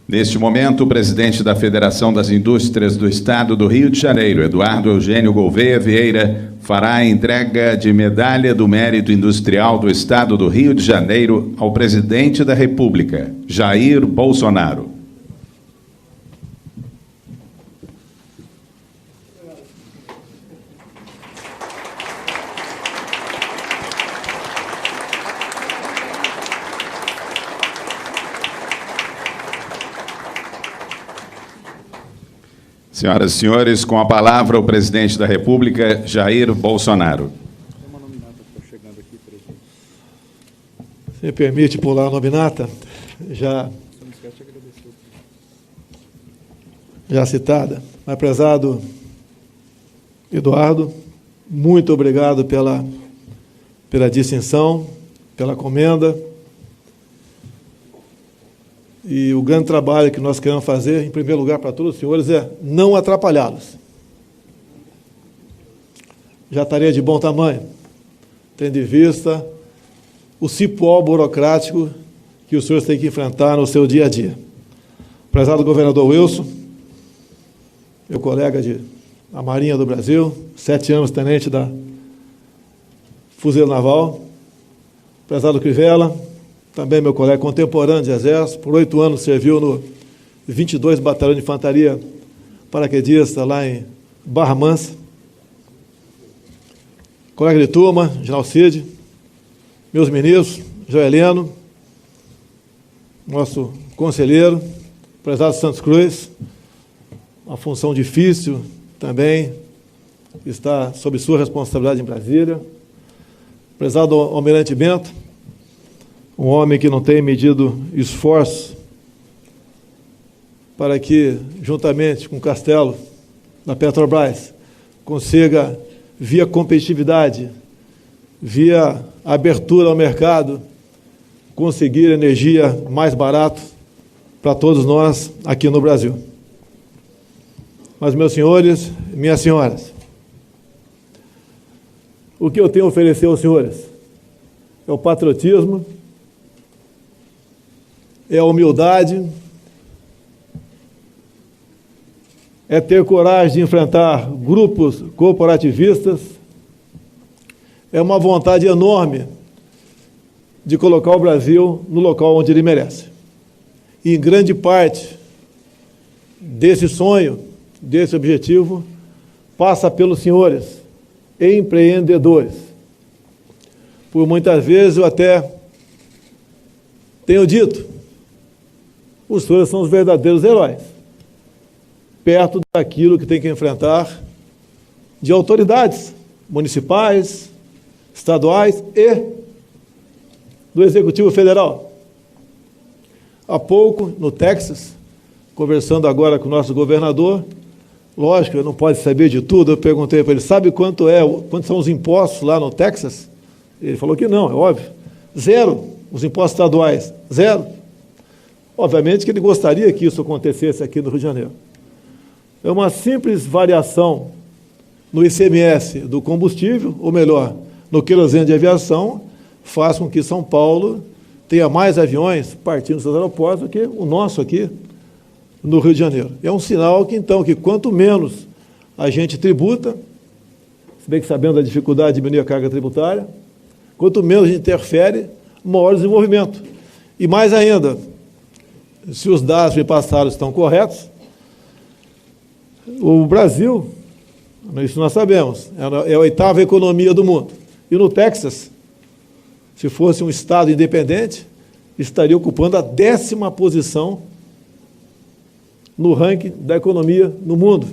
Neste momento, o presidente da Federação das Indústrias do Estado do Rio de Janeiro, Eduardo Eugênio Gouveia Vieira, fará a entrega de Medalha do Mérito Industrial do Estado do Rio de Janeiro ao presidente da República, Jair Bolsonaro. Senhoras e senhores, com a palavra o presidente da República, Jair Bolsonaro. Se me permite pular a nominata, já citada. Mas, prezado Eduardo, muito obrigado pela distinção, pela comenda. E o grande trabalho que nós queremos fazer, em primeiro lugar, para todos os senhores, é não atrapalhá-los. Já estaria de bom tamanho, tendo em vista o cipoal burocrático que os senhores têm que enfrentar no seu dia a dia. Prezado governador Wilson, meu colega da Marinha do Brasil, 7 anos tenente da Fuzileiro Naval, prezado Crivella, também meu colega contemporâneo de Exército, por 8 anos serviu no 22 Batalhão de Infantaria Paraquedista, lá em Barra Mansa. Colega de turma, General Cid, meus ministros, Joeleno, nosso conselheiro, prezado Santos Cruz, uma função difícil também, está sob sua responsabilidade em Brasília. Prezado Almirante Bento, um homem que não tem medido esforço para que, juntamente com o Castelo da Petrobras, consiga, via competitividade, via abertura ao mercado, conseguir energia mais barata para todos nós aqui no Brasil. Mas, meus senhores, minhas senhoras, o que eu tenho a oferecer aos senhores é o patriotismo, é a humildade, é ter coragem de enfrentar grupos corporativistas, é uma vontade enorme de colocar o Brasil no local onde ele merece. E, em grande parte, desse sonho, desse objetivo, passa pelos senhores empreendedores. Por muitas vezes eu até tenho dito, os senhores são os verdadeiros heróis, perto daquilo que tem que enfrentar de autoridades municipais, estaduais e do Executivo Federal. Há pouco, no Texas, conversando agora com o nosso governador, lógico, ele não pode saber de tudo, eu perguntei para ele, sabe quantos são os impostos lá no Texas? Ele falou que não, é óbvio. 0, os impostos estaduais, 0. Obviamente que ele gostaria que isso acontecesse aqui no Rio de Janeiro. É uma simples variação no ICMS do combustível, ou melhor, no querosene de aviação, faz com que São Paulo tenha mais aviões partindo dos seus aeroportos do que o nosso aqui no Rio de Janeiro. É um sinal que, então, que quanto menos a gente tributa, se bem que sabendo da dificuldade de diminuir a carga tributária, quanto menos a gente interfere, maior o desenvolvimento. E mais ainda, se os dados me passaram estão corretos, o Brasil, isso nós sabemos, é a 8ª economia do mundo. E no Texas, se fosse um estado independente, estaria ocupando a 10ª posição no ranking da economia no mundo.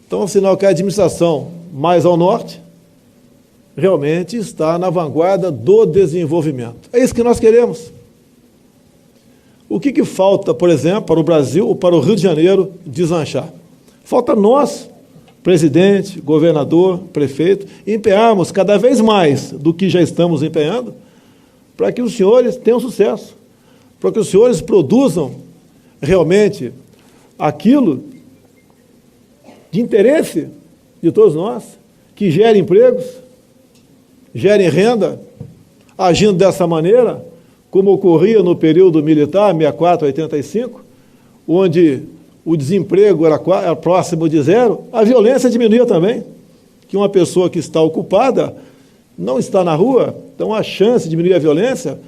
Então, é um sinal que a administração mais ao norte realmente está na vanguarda do desenvolvimento. É isso que nós queremos. O que falta, por exemplo, para o Brasil ou para o Rio de Janeiro deslanchar? Falta nós, presidente, governador, prefeito, empenharmos cada vez mais do que já estamos empenhando para que os senhores tenham sucesso, para que os senhores produzam realmente aquilo de interesse de todos nós, que gere empregos, gere renda, agindo dessa maneira, como ocorria no período militar, 64 a 85, onde o desemprego era próximo de zero, a violência diminuía também. Que uma pessoa que está ocupada não está na rua, então a chance de diminuir a violência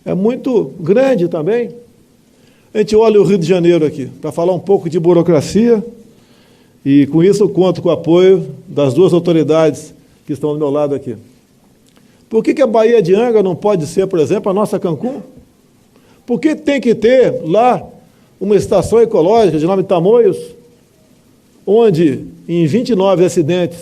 é muito grande também. A gente olha o Rio de Janeiro aqui, para falar um pouco de burocracia, e com isso eu conto com o apoio das duas autoridades que estão do meu lado aqui. Por que a Baía de Angra não pode ser, por exemplo, a nossa Cancún? Por que tem que ter lá uma estação ecológica de nome Tamoios, onde em 29 acidentes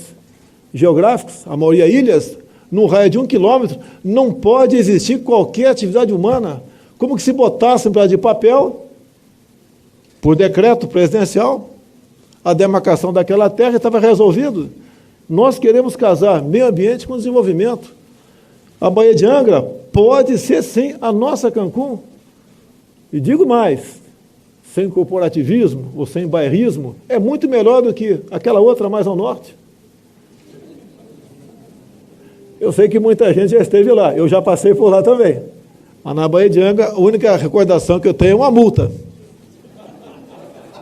geográficos, a maioria ilhas, num raio de 1 quilômetro, não pode existir qualquer atividade humana, como que se botasse um pedaço de papel, por decreto presidencial, a demarcação daquela terra estava resolvido. Nós queremos casar meio ambiente com desenvolvimento. A Baía de Angra pode ser, sim, a nossa Cancún. E digo mais, sem corporativismo ou sem bairrismo, é muito melhor do que aquela outra mais ao norte. Eu sei que muita gente já esteve lá, eu já passei por lá também. Mas na Baía de Angra, a única recordação que eu tenho é uma multa.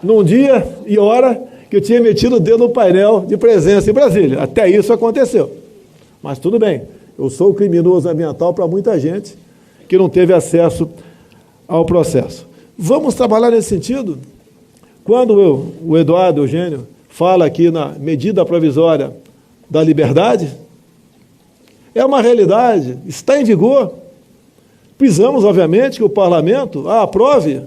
Num dia e hora que eu tinha metido o dedo no painel de presença em Brasília. Até isso aconteceu. Mas tudo bem, eu sou criminoso ambiental para muita gente que não teve acesso ao processo. Vamos trabalhar nesse sentido? Quando o Eduardo Eugênio fala aqui na medida provisória da liberdade, é uma realidade, está em vigor. Precisamos, obviamente, que o parlamento a aprove.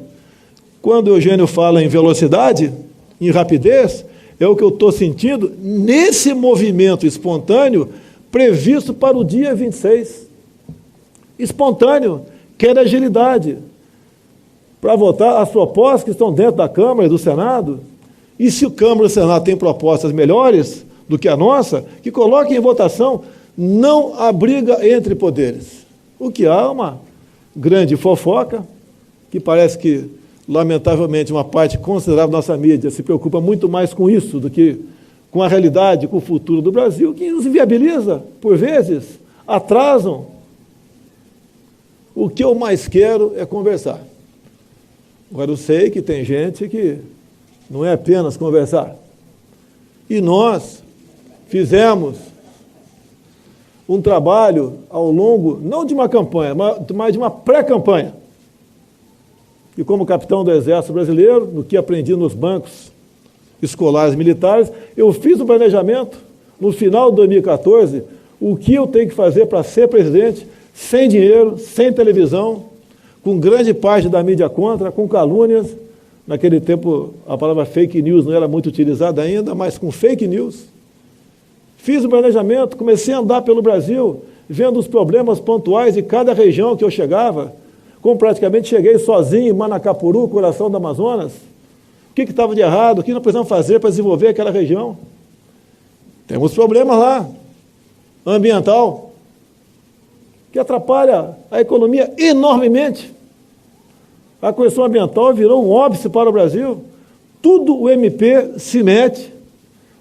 Quando o Eugênio fala em velocidade, em rapidez, é o que eu estou sentindo nesse movimento espontâneo previsto para o dia 26. Espontâneo, quer agilidade, para votar as propostas que estão dentro da Câmara e do Senado. E se o Câmara e o Senado têm propostas melhores do que a nossa, que coloquem em votação. Não há briga entre poderes. O que há é uma grande fofoca, que parece que, lamentavelmente, uma parte considerável da nossa mídia se preocupa muito mais com isso do que com a realidade, com o futuro do Brasil, que nos inviabiliza, por vezes, atrasam. O que eu mais quero é conversar. Agora, eu sei que tem gente que não é apenas conversar. E nós fizemos um trabalho ao longo, não de uma campanha, mas de uma pré-campanha. E como capitão do Exército Brasileiro, no que aprendi nos bancos escolares militares, eu fiz um planejamento, no final de 2014, o que eu tenho que fazer para ser presidente, sem dinheiro, sem televisão, com grande parte da mídia contra, com calúnias. Naquele tempo, a palavra fake news não era muito utilizada ainda, mas com fake news. Fiz o planejamento, comecei a andar pelo Brasil, vendo os problemas pontuais de cada região que eu chegava, como praticamente cheguei sozinho em Manacapuru, coração do Amazonas. O que estava de errado? O que nós precisamos fazer para desenvolver aquela região? Temos problemas lá, ambiental, que atrapalha a economia enormemente. A questão ambiental virou um óbice para o Brasil. Tudo o MP se mete,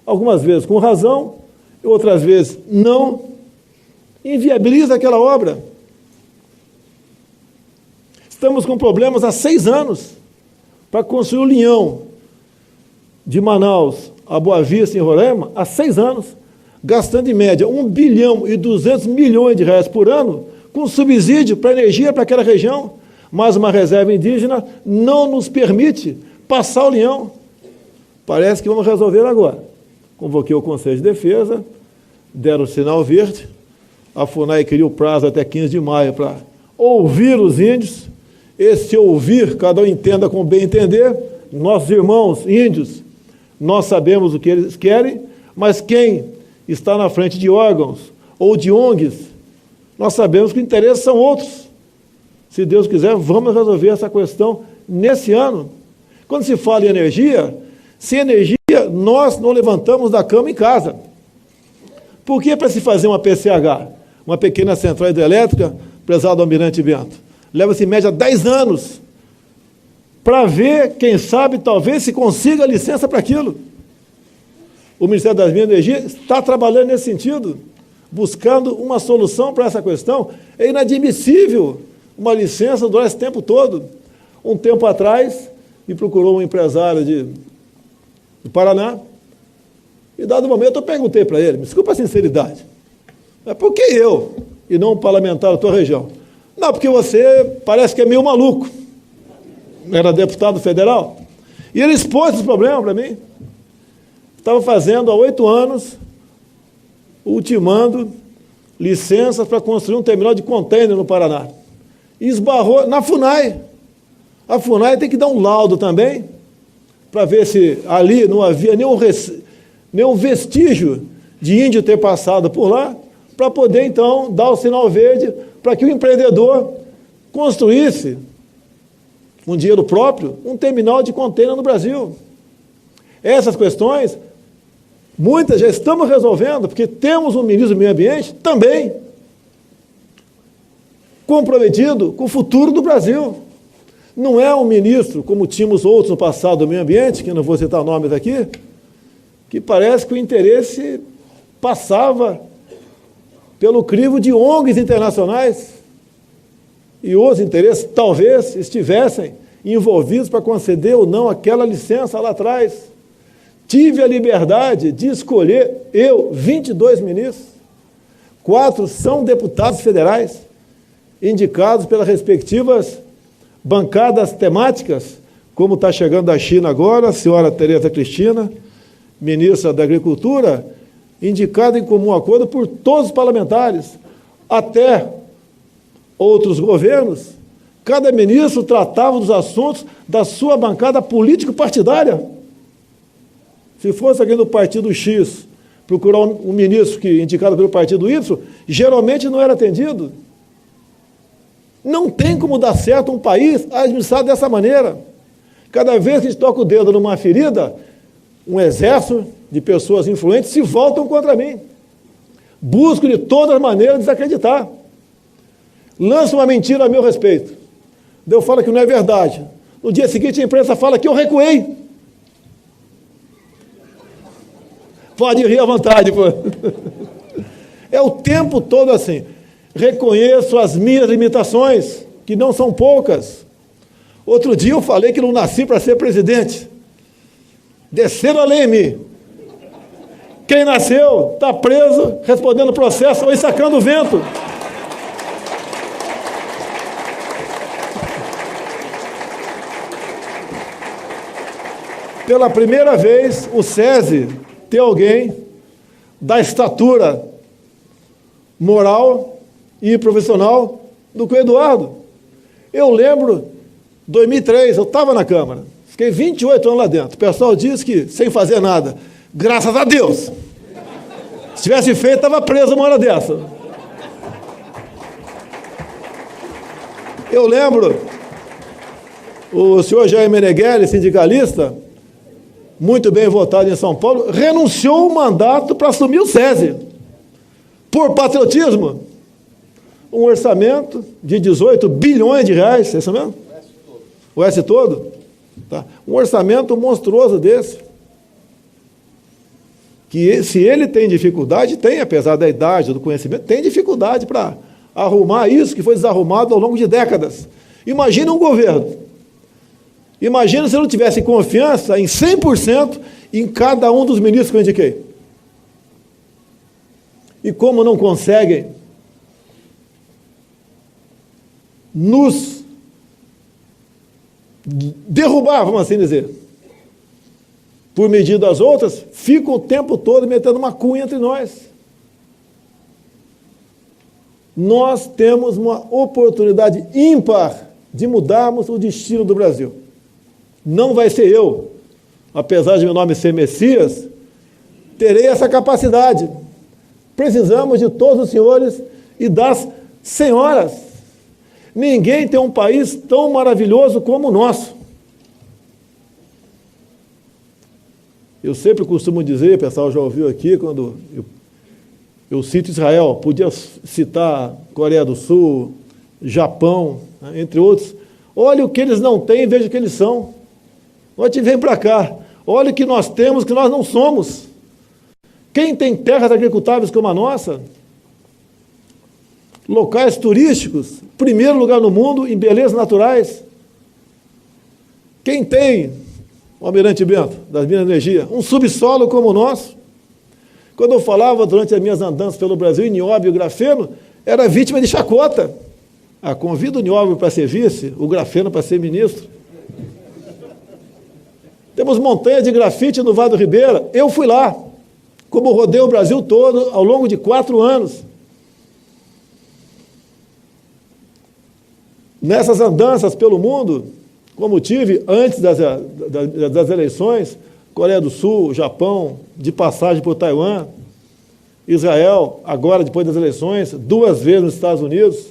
algumas vezes com razão, outras vezes não, inviabiliza aquela obra. Estamos com problemas há 6 anos para construir o linhão de Manaus a Boa Vista, em Roraima, há 6 anos, gastando em média 1 bilhão e 200 milhões de reais por ano com subsídio para energia para aquela região, mas uma reserva indígena não nos permite passar o linhão. Parece que vamos resolver agora. Convoquei o Conselho de Defesa, deram o sinal verde, a FUNAI criou o prazo até 15 de maio para ouvir os índios. Esse ouvir, cada um entenda como bem entender. Nossos irmãos índios, nós sabemos o que eles querem, mas quem está na frente de órgãos ou de ONGs, nós sabemos que os interesses são outros. Se Deus quiser, vamos resolver essa questão nesse ano. Quando se fala em energia, sem energia, nós não levantamos da cama em casa. Por que para se fazer uma PCH, uma pequena central hidrelétrica, prezado Almirante Bento? Leva-se em média 10 anos para ver, quem sabe, talvez se consiga a licença para aquilo. O Ministério das Minas e Energia está trabalhando nesse sentido, buscando uma solução para essa questão. É inadmissível uma licença durar esse tempo todo. Um tempo atrás, me procurou um empresário do Paraná, e dado momento eu perguntei para ele, me desculpa a sinceridade, mas por que eu e não um parlamentar da tua região? Não, porque você parece que é meio maluco. Era deputado federal. E ele expôs esse problema para mim. Estava fazendo há 8 anos, ultimando licenças para construir um terminal de container no Paraná. E esbarrou na FUNAI. A FUNAI tem que dar um laudo também, para ver se ali não havia nenhum vestígio de índio ter passado por lá, para poder, então, dar o sinal verde para que o empreendedor construísse, com dinheiro próprio, um terminal de container no Brasil. Essas questões, muitas já estamos resolvendo, porque temos um ministro do Meio Ambiente também comprometido com o futuro do Brasil. Não é um ministro, como tínhamos outros no passado do Meio Ambiente, que eu não vou citar nomes aqui, que parece que o interesse passava pelo crivo de ONGs internacionais e os interesses talvez estivessem envolvidos para conceder ou não aquela licença lá atrás. Tive a liberdade de escolher, 22 ministros, 4 são deputados federais, indicados pelas respectivas bancadas temáticas, como está chegando da China agora, a senhora Tereza Cristina, ministra da Agricultura, indicada em comum acordo por todos os parlamentares, até outros governos, cada ministro tratava dos assuntos da sua bancada político-partidária. Se fosse alguém do partido X procurar um ministro indicado pelo partido Y, geralmente não era atendido. Não tem como dar certo um país administrado dessa maneira. Cada vez que a gente toca o dedo numa ferida, um exército de pessoas influentes se voltam contra mim. Busco de todas as maneiras desacreditar. Lanço uma mentira a meu respeito. Eu falo que não é verdade. No dia seguinte a imprensa fala que eu recuei. Pode rir à vontade, pô. É o tempo todo assim. Reconheço as minhas limitações, que não são poucas. Outro dia eu falei que não nasci para ser presidente. Desceram a lei em mim. Quem nasceu está preso, respondendo processo ou sacando o vento. Pela primeira vez, o SESI tem alguém da estatura moral e profissional do que o Eduardo. Eu lembro, 2003, eu estava na Câmara, fiquei 28 anos lá dentro. O pessoal diz que sem fazer nada. Graças a Deus. Se tivesse feito, estava preso uma hora dessa. Eu lembro, o senhor Jair Meneghelli, sindicalista, muito bem votado em São Paulo, renunciou o mandato para assumir o SESI. Por patriotismo. Um orçamento de 18 bilhões de reais, é isso mesmo? O S todo? Tá. Um orçamento monstruoso desse. Que se ele tem dificuldade, tem, apesar da idade, do conhecimento, tem dificuldade para arrumar isso que foi desarrumado ao longo de décadas. Imagina um governo. Imagina se eu não tivesse confiança em 100% em cada um dos ministros que eu indiquei. E como não conseguem nos derrubar, vamos assim dizer, por medida das outras, ficam o tempo todo metendo uma cunha entre nós. Nós temos uma oportunidade ímpar de mudarmos o destino do Brasil. Não vai ser eu, apesar de meu nome ser Messias, terei essa capacidade. Precisamos de todos os senhores e das senhoras. Ninguém tem um país tão maravilhoso como o nosso. Eu sempre costumo dizer, o pessoal já ouviu aqui, quando eu cito Israel, podia citar Coreia do Sul, Japão, né, entre outros. Olha o que eles não têm e veja o que eles são. Olha, vem para cá. Olha o que nós temos, que nós não somos. Quem tem terras agricultáveis como a nossa, locais turísticos, primeiro lugar no mundo em belezas naturais. Quem tem, o Almirante Bento, das Minas de Energia, um subsolo como o nosso, quando eu falava durante as minhas andanças pelo Brasil, nióbio e grafeno, era vítima de chacota. Convido o nióbio para ser vice, o grafeno para ser ministro. Temos montanhas de grafite no Vale do Ribeira. Eu fui lá, como rodei o Brasil todo ao longo de 4 anos. Nessas andanças pelo mundo, como tive antes das eleições, Coreia do Sul, Japão, de passagem por Taiwan, Israel, agora depois das eleições, 2 vezes nos Estados Unidos,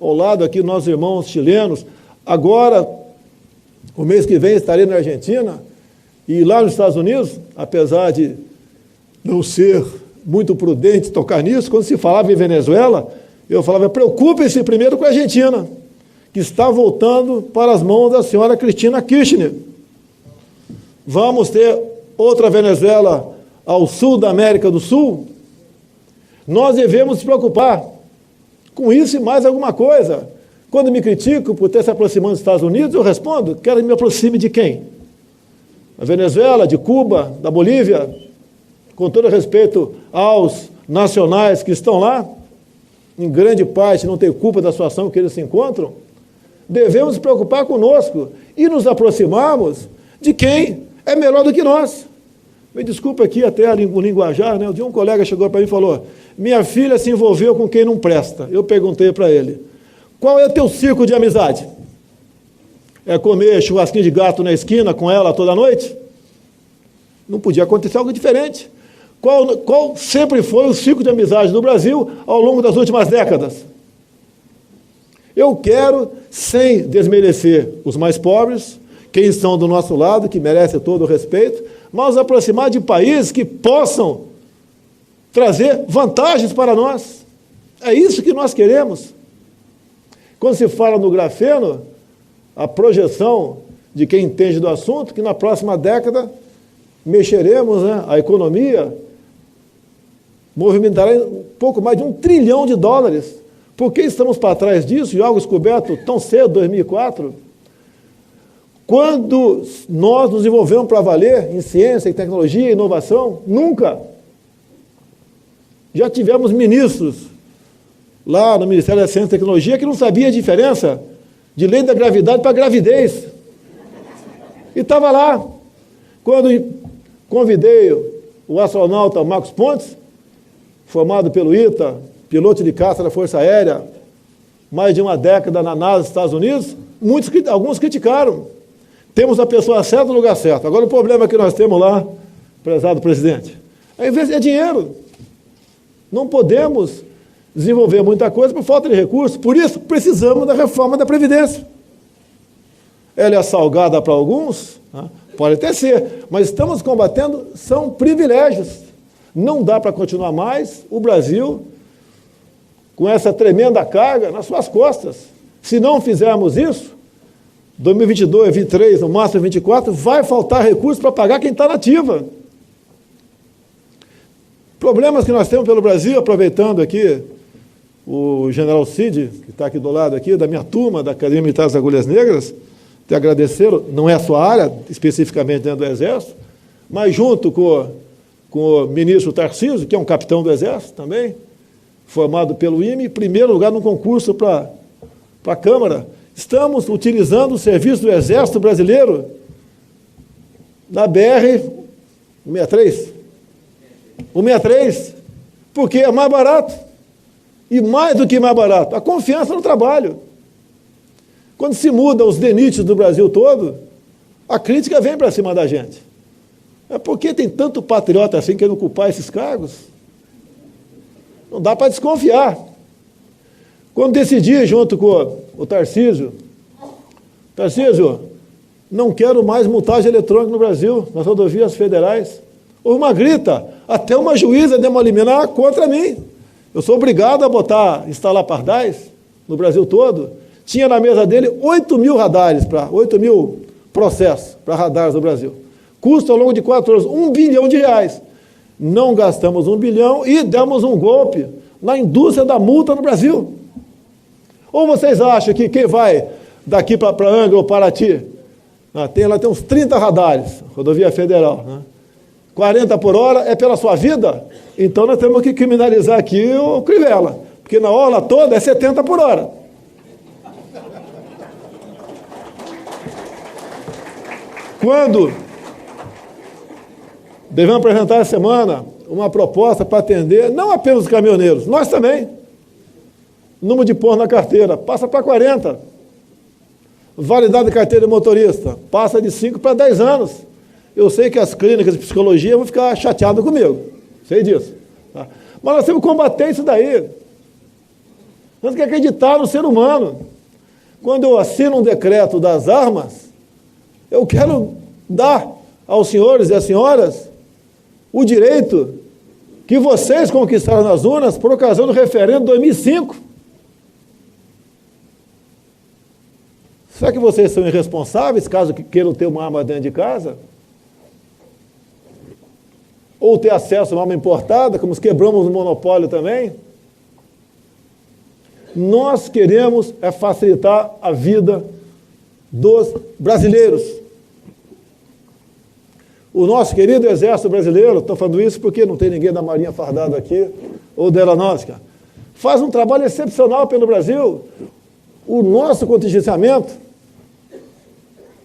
ao lado aqui nossos irmãos chilenos, agora, o mês que vem estarei na Argentina, e lá nos Estados Unidos, apesar de não ser muito prudente tocar nisso, quando se falava em Venezuela, eu falava, preocupe-se primeiro com a Argentina, que está voltando para as mãos da senhora Cristina Kirchner. Vamos ter outra Venezuela ao sul da América do Sul? Nós devemos nos preocupar com isso e mais alguma coisa. Quando me critico por ter se aproximado dos Estados Unidos, eu respondo, quero que me aproxime de quem? Da Venezuela, de Cuba, da Bolívia, com todo respeito aos nacionais que estão lá, em grande parte não tem culpa da situação que eles se encontram, devemos nos preocupar conosco e nos aproximarmos de quem é melhor do que nós. Me desculpa aqui até o linguajar, né? Um dia um colega chegou para mim e falou, minha filha se envolveu com quem não presta. Eu perguntei para ele, qual é o teu círculo de amizade? É comer churrasquinho de gato na esquina com ela toda noite? Não podia acontecer algo diferente. Qual sempre foi o ciclo de amizade do Brasil ao longo das últimas décadas? Eu quero, sem desmerecer os mais pobres, quem estão do nosso lado, que merecem todo o respeito, mas aproximar de países que possam trazer vantagens para nós. É isso que nós queremos. Quando se fala no grafeno, a projeção de quem entende do assunto, que na próxima década mexeremos, né, a economia, movimentará um pouco mais de $1 trilhão. Por que estamos para trás disso e algo descoberto tão cedo, 2004? Quando nós nos envolvemos para valer em ciência, em tecnologia e inovação? Nunca. Já tivemos ministros lá no Ministério da Ciência e Tecnologia que não sabia a diferença de lei da gravidade para gravidez. E estava lá. Quando convidei o astronauta Marcos Pontes, formado pelo ITA, piloto de caça da Força Aérea, mais de uma década na NASA dos Estados Unidos, alguns criticaram. Temos a pessoa certa no lugar certo. Agora, o problema que nós temos lá, prezado presidente, é dinheiro. Não podemos desenvolver muita coisa por falta de recursos. Por isso, precisamos da reforma da Previdência. Ela é salgada para alguns, né? Pode até ser, mas estamos combatendo, são privilégios. Não dá para continuar mais o Brasil com essa tremenda carga nas suas costas. Se não fizermos isso, 2022, 2023, no máximo 2024, vai faltar recursos para pagar quem está na ativa. Problemas que nós temos pelo Brasil, aproveitando aqui o general Cid, que está aqui do lado aqui, da minha turma, da Academia Militar das Agulhas Negras, te agradecer, não é a sua área, especificamente dentro do Exército, mas junto com o ministro Tarcísio, que é um capitão do Exército também, formado pelo IME, em primeiro lugar no concurso para a Câmara. Estamos utilizando o serviço do Exército Brasileiro na BR-163. O 63, porque é mais barato. E mais do que mais barato, a confiança no trabalho. Quando se mudam os DENITs do Brasil todo, a crítica vem para cima da gente. É porque tem tanto patriota assim querendo ocupar esses cargos? Não dá para desconfiar. Quando decidi, junto com o Tarcísio, não quero mais multagem eletrônica no Brasil, nas rodovias federais. Houve uma grita, até uma juíza deu uma liminar contra mim. Eu sou obrigado a instalar pardais no Brasil todo. Tinha na mesa dele 8.000 radares, 8.000 processos para radares no Brasil. Custo ao longo de 4 anos, R$1 bilhão. Não gastamos 1 bilhão e demos um golpe na indústria da multa no Brasil. Ou vocês acham que quem vai daqui para Angra ou Paraty Tem uns 30 radares, rodovia federal, né? 40 por hora é pela sua vida? Então nós temos que criminalizar aqui o Crivella, porque na orla toda é 70 por hora. Quando devemos apresentar essa semana uma proposta para atender não apenas os caminhoneiros, nós também. Número de pontos na carteira, passa para 40. Validade de carteira de motorista, passa de 5 para 10 anos. Eu sei que as clínicas de psicologia vão ficar chateadas comigo, sei disso. Tá? Mas nós temos que combater isso daí. Nós temos que acreditar no ser humano. Quando eu assino um decreto das armas, eu quero dar aos senhores e às senhoras o direito que vocês conquistaram nas urnas por ocasião do referendo de 2005. Será que vocês são irresponsáveis caso queiram ter uma arma dentro de casa? Ou ter acesso a uma arma importada, como quebramos o monopólio também? Nós queremos facilitar a vida dos brasileiros. O nosso querido Exército Brasileiro, estou falando isso porque não tem ninguém da Marinha fardado aqui, ou da Aeronáutica, faz um trabalho excepcional pelo Brasil. O nosso contingenciamento,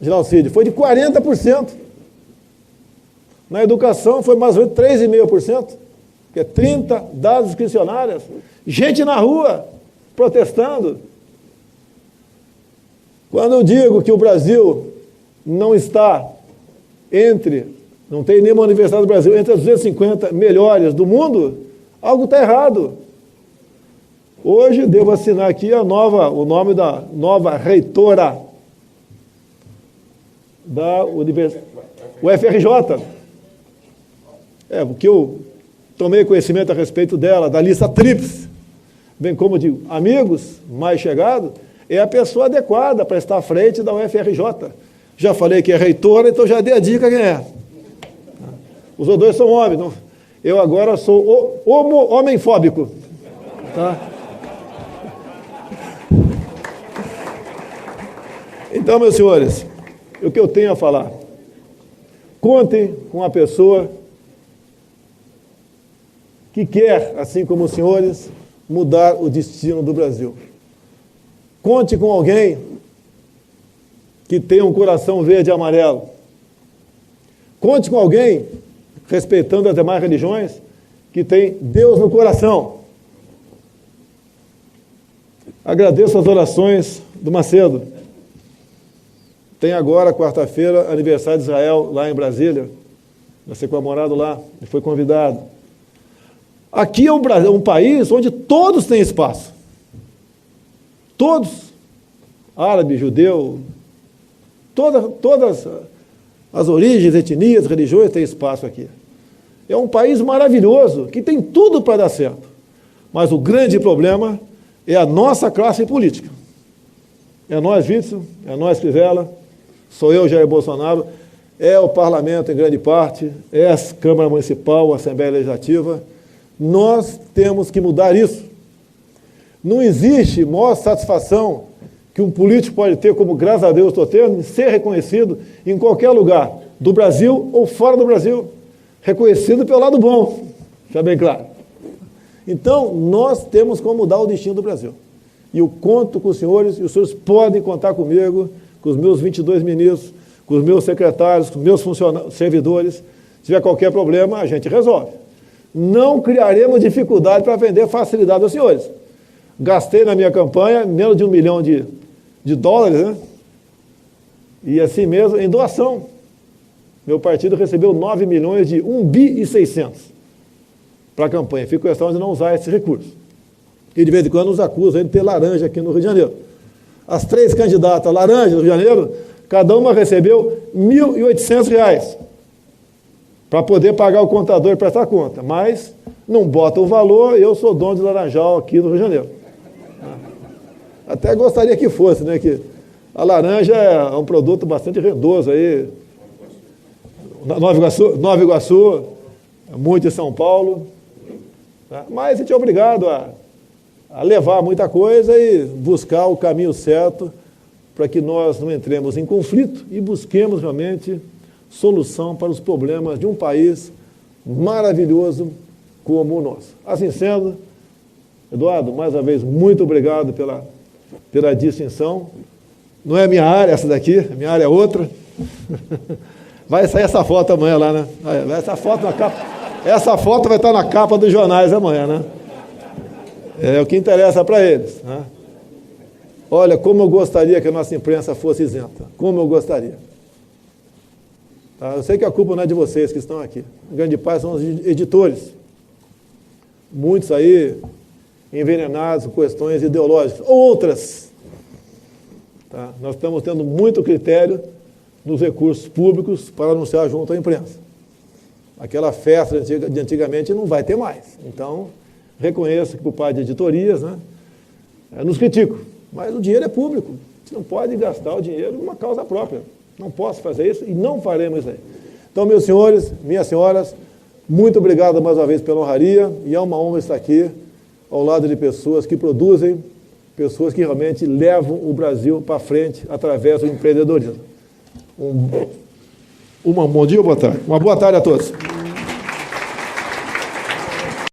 Geraldo Cid, foi de 40%. Na educação foi mais ou menos 3,5%, que é 30 dados discricionárias. Gente na rua, protestando. Quando eu digo que o Brasil não está não tem nenhuma universidade do Brasil entre as 250 melhores do mundo, algo está errado. Hoje devo assinar aqui o nome da nova reitora da Universidade, o FRJ. Porque eu tomei conhecimento a respeito dela, da lista tríplice, bem como de amigos mais chegados, é a pessoa adequada para estar à frente da UFRJ. Já falei que é reitora, então já dei a dica quem é. Os dois são homens. Não? Eu agora sou homem-fóbico. Tá? Então, meus senhores, o que eu tenho a falar? Contem com a pessoa que quer, assim como os senhores, mudar o destino do Brasil. Conte com alguém que tenha um coração verde e amarelo. Conte com alguém, respeitando as demais religiões, que tem Deus no coração. Agradeço as orações do Macedo. Tem agora, quarta-feira, aniversário de Israel, lá em Brasília. Vai ser comemorado lá, ele foi convidado. Aqui é um país onde todos têm espaço. Todos. Árabe, judeu, todas as origens, etnias, religiões têm espaço aqui. É um país maravilhoso, que tem tudo para dar certo. Mas o grande problema é a nossa classe política. É nós, Witzel, é nós, Crivella, sou eu, Jair Bolsonaro, é o parlamento em grande parte, é a Câmara Municipal, a Assembleia Legislativa. Nós temos que mudar isso. Não existe maior satisfação que um político pode ter, como graças a Deus estou tendo, em ser reconhecido em qualquer lugar, do Brasil ou fora do Brasil. Reconhecido pelo lado bom, já bem claro. Então, nós temos como mudar o destino do Brasil. E eu conto com os senhores, e os senhores podem contar comigo, com os meus 22 ministros, com os meus secretários, com os meus servidores. Se tiver qualquer problema, a gente resolve. Não criaremos dificuldade para vender facilidade aos senhores. Gastei na minha campanha menos de $1 milhão de dólares, né? E assim mesmo, em doação. Meu partido recebeu 9 milhões de 1 bi e 600 para a campanha. Fica questão de não usar esse recurso. E de vez em quando nos acusam de ter laranja aqui no Rio de Janeiro. As 3 candidatas laranjas do Rio de Janeiro, cada uma recebeu R$ 1.800 para poder pagar o contador e prestar conta. Mas não bota o valor, eu sou dono de laranjal aqui no Rio de Janeiro. Até gostaria que fosse, né? Que a laranja é um produto bastante rendoso aí. Nova Iguaçu, muito em São Paulo. Tá? Mas a gente é obrigado a levar muita coisa e buscar o caminho certo para que nós não entremos em conflito e busquemos realmente solução para os problemas de um país maravilhoso como o nosso. Assim sendo, Eduardo, mais uma vez, muito obrigado pela distinção. Não é minha área essa daqui, a minha área é outra. Vai sair essa foto amanhã lá, né? Essa foto vai estar na capa dos jornais amanhã, né? É o que interessa para eles, né? Olha, como eu gostaria que a nossa imprensa fosse isenta. Como eu gostaria. Tá? Eu sei que a culpa não é de vocês que estão aqui. Em grande parte são os editores. Muitos aí envenenados com questões ideológicas. Outras. Tá? Nós estamos tendo muito critério nos recursos públicos para anunciar junto à imprensa. Aquela festa de antigamente não vai ter mais. Então, reconheço que por parte de editorias, né, nos critico. Mas o dinheiro é público. A gente não pode gastar o dinheiro numa causa própria. Não posso fazer isso e não faremos isso aí. Então, meus senhores, minhas senhoras, muito obrigado mais uma vez pela honraria e é uma honra estar aqui ao lado de pessoas que produzem, pessoas que realmente levam o Brasil para frente através do empreendedorismo. Um bom dia ou boa tarde? Uma boa tarde a todos.